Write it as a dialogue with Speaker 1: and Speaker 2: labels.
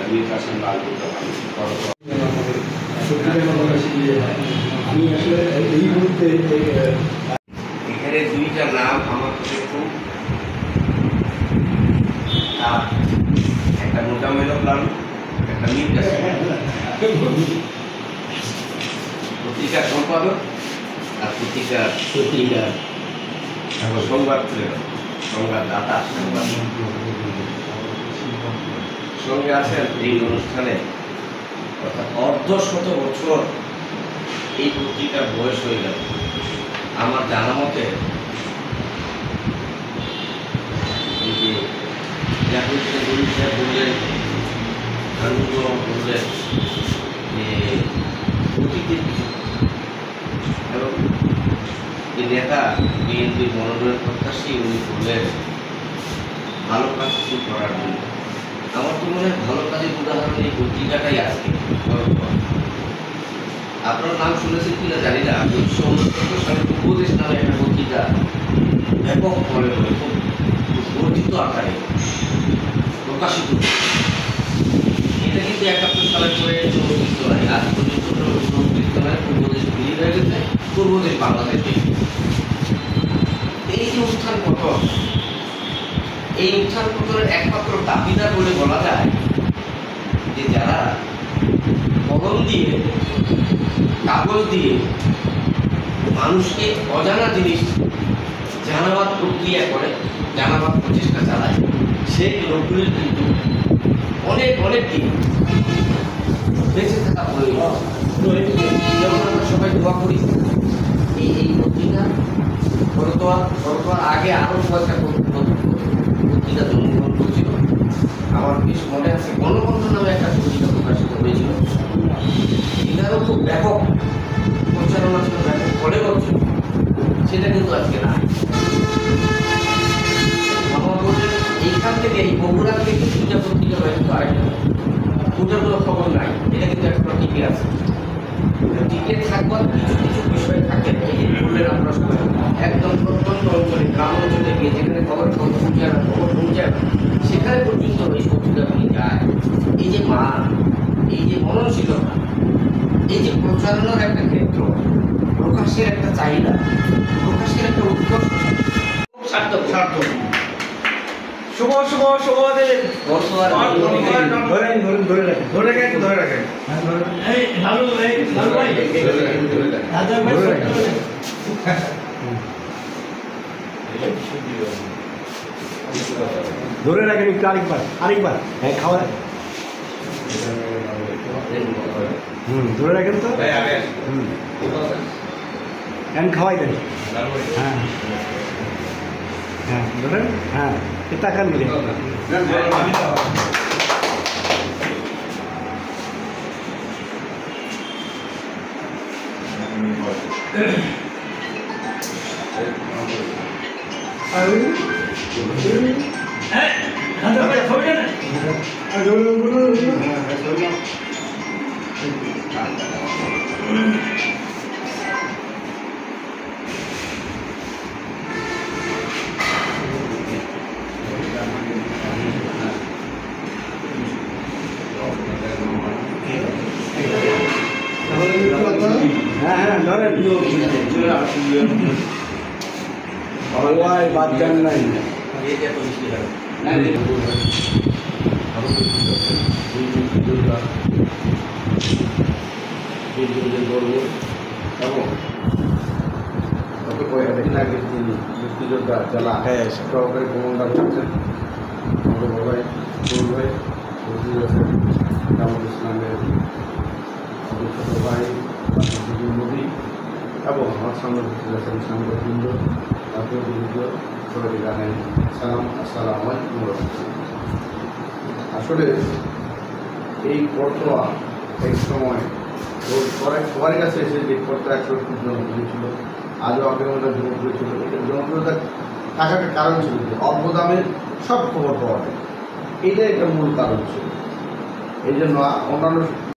Speaker 1: মীর কাসেম লালপুর
Speaker 2: আমি আসলে এই মুহূর্তে
Speaker 1: এখানে দুইটা নাম আমার কাছে খুব একটা মোজাম্মেল লালু, একটা মীর কাসেম। পত্রিকার সম্পাদক আর পত্রিকার সংবাদ সংবাদদাতা সঙ্গে আছেন এই অনুষ্ঠানে। অর্থাৎ অর্ধশত বছর এই পত্রিকার বয়স হয়ে গেল। আমার জানা মতে এই যে জাতীয় বললেন, আনন্দ বললেন যে অতীতের কিছু এবং যে নেতা বিএনপির মনোনয়ন প্রত্যাশী উনি বললেন ভালো কাজ শুরু করার জন্য। আমার তো মনে হয় ভালো কাজের উদাহরণ এই পত্রিকাটাই আজকে। আপনার নাম শুনেছেন কিনা জানি না, 1969 সালে উপদেশ নামে একটা পত্রিকা ব্যাপক ফলে খুব বর্ধিত আকারে প্রকাশিত। এটা কিন্তু 71 সালের পরে অস্তিত্ব নাই, আজ পর্যন্ত অস্তিত্ব নাই। পূর্বদেশ বিলীন হয়ে গেছে, পূর্বদেশ বাংলাদেশ। এই যে উত্থান পতন, এই উত্থান পতনের একমাত্র দাবিদার বলে বলা যায় যে যারা কলম দিয়ে কাগজ দিয়ে মানুষকে অজানা জিনিস জানাবার প্রক্রিয়া করে, জানাবার প্রচেষ্টা চালায়, সেই লোকগুলির কিন্তু অনেক দিন বেঁচে থাকা প্রয়োজন। যেমন আমরা সবাই দোয়া করি এই পত্রিকা বড়তোয়ার আগে আরও কয়েকটা পত্রিকা জন্মগ্রহণ করছিল। আমার বেশ মনে আছে গণকণ্ঠ নামে একটা পত্রিকা প্রকাশিত হয়েছিল। এটারও খুব ব্যাপক প্রচারণা ছিল, ব্যাপক ফলে করছিল, সেটা কিন্তু আজকে না। আমার বলছেন এইখান থেকে এই বগুড়া থেকে দুইটা পত্রিকা হয়তো আরেকটা, ওটার কোনো খবর নাই। এটা কিন্তু একটা টিকে আছে, টিকে থাকবার কিছু বিষয় থাকে। এই যে বললেন আপনার সবাই একদম প্রত্যন্ত অঞ্চলে, গ্রাম অঞ্চলে গিয়ে যেখানে খবর পৌঁছায় না, সেখানে পর্যন্ত এই পত্রিকাগুলি যায়। এই যে মান, এই যে মননশীলতা, এই যে প্রচারণার একটা ক্ষেত্র, প্রকাশের একটা চাহিদা, প্রকাশের একটা উৎকর্ষ সার্থক।
Speaker 3: শুভ দিন। ধরে রাখেন।
Speaker 2: ধরে রাখেন একটু, আরেকবার হ্যাঁ, খাওয়া ধরে রাখেন তো। এখন খাওয়াই দেন। হ্যাঁ হ্যাঁ ধরেন, হ্যাঁ টাকার মিলে সবাই বাদ দেন নাই।
Speaker 1: গর্ব এবং গত কয়েকদিন আগে তিনি মুক্তিযোদ্ধা জেলা সহকারী কমান্ডার হচ্ছেন আমাদের ভাই জামাত ইসলামের ছোট ভাই মোদী এবং আমার সামনে আছেন সাংবাদিকবৃন্দ, জাতীয় বৃন্দ, সবাই জানেন সালাম, আসসালামু আলাইকুম। আসলে এই কর্তোয়া এক সময় সবার কাছে এসে যে কর্তা 160 জনপ্রিয় ছিল, আজও আগে জনপ্রিয় ছিল। এটা জনপ্রিয়তা থাকার কারণ ছিল যে অল্প দামের সব খবর পাওয়া যায়, এটাই একটা মূল কারণ ছিল। এই জন্য অন্যান্য